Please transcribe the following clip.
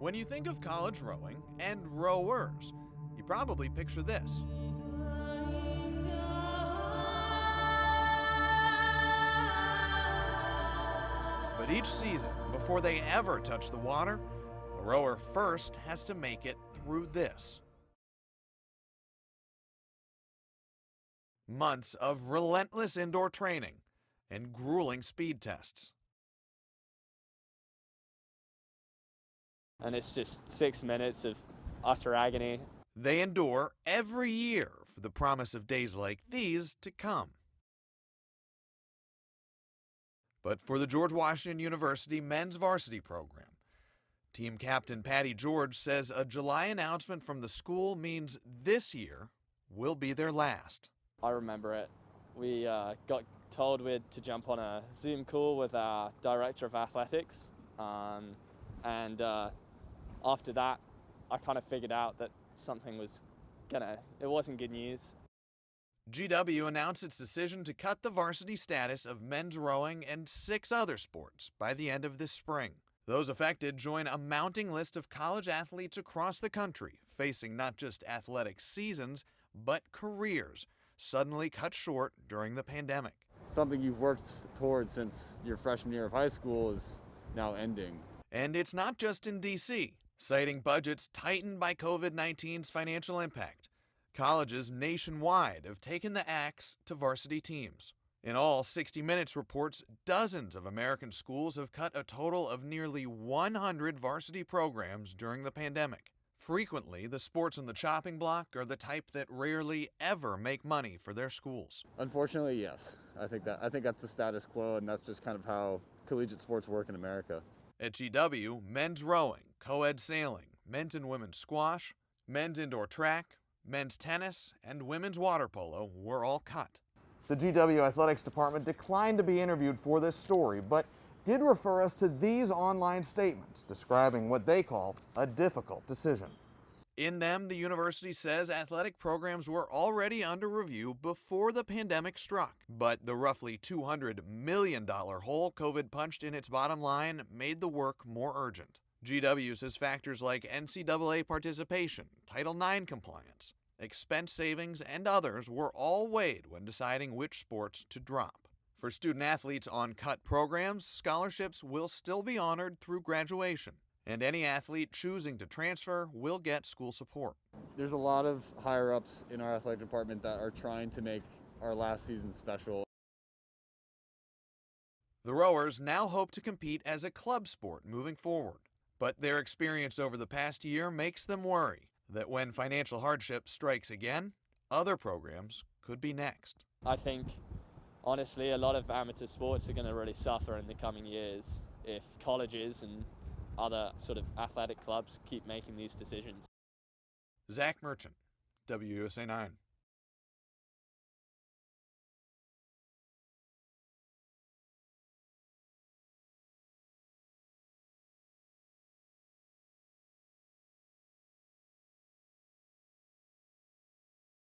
When you think of college rowing and rowers, you probably picture this. But each season, before they ever touch the water, a rower first has to make it through this. Months of relentless indoor training and grueling speed tests. And it's just 6 minutes of utter agony. They endure every year for the promise of days like these to come. But for the George Washington University men's varsity program, team captain Patty George says a July announcement from the school means this year will be their last. I remember it. We got told we had to jump on a Zoom call with our director of athletics, and after that, I kind of figured out that something was it wasn't good news. GW announced its decision to cut the varsity status of men's rowing and 6 other sports by the end of this spring. Those affected join a mounting list of college athletes across the country, facing not just athletic seasons, but careers suddenly cut short during the pandemic. Something you've worked towards since your freshman year of high school is now ending. And it's not just in D.C. Citing budgets tightened by COVID-19's financial impact, colleges nationwide have taken the axe to varsity teams. In all, 60 Minutes reports dozens of American schools have cut a total of nearly 100 varsity programs during the pandemic. Frequently, the sports on the chopping block are the type that rarely ever make money for their schools. Unfortunately, yes. I think that's the status quo, and that's just kind of how collegiate sports work in America. At GW, men's rowing, co-ed sailing, men's and women's squash, men's indoor track, men's tennis, and women's water polo were all cut. The GW Athletics Department declined to be interviewed for this story, but did refer us to these online statements describing what they call a difficult decision. In them, the university says athletic programs were already under review before the pandemic struck, but the roughly $200 million hole COVID punched in its bottom line made the work more urgent. GW says factors like NCAA participation, Title IX compliance, expense savings, and others were all weighed when deciding which sports to drop. For student athletes on cut programs, scholarships will still be honored through graduation, and any athlete choosing to transfer will get school support. There's a lot of higher-ups in our athletic department that are trying to make our last season special. The rowers now hope to compete as a club sport moving forward, but their experience over the past year makes them worry that when financial hardship strikes again, other programs could be next. I think, honestly, a lot of amateur sports are going to really suffer in the coming years if colleges and other sort of athletic clubs keep making these decisions. Zach Merchant, WUSA 9.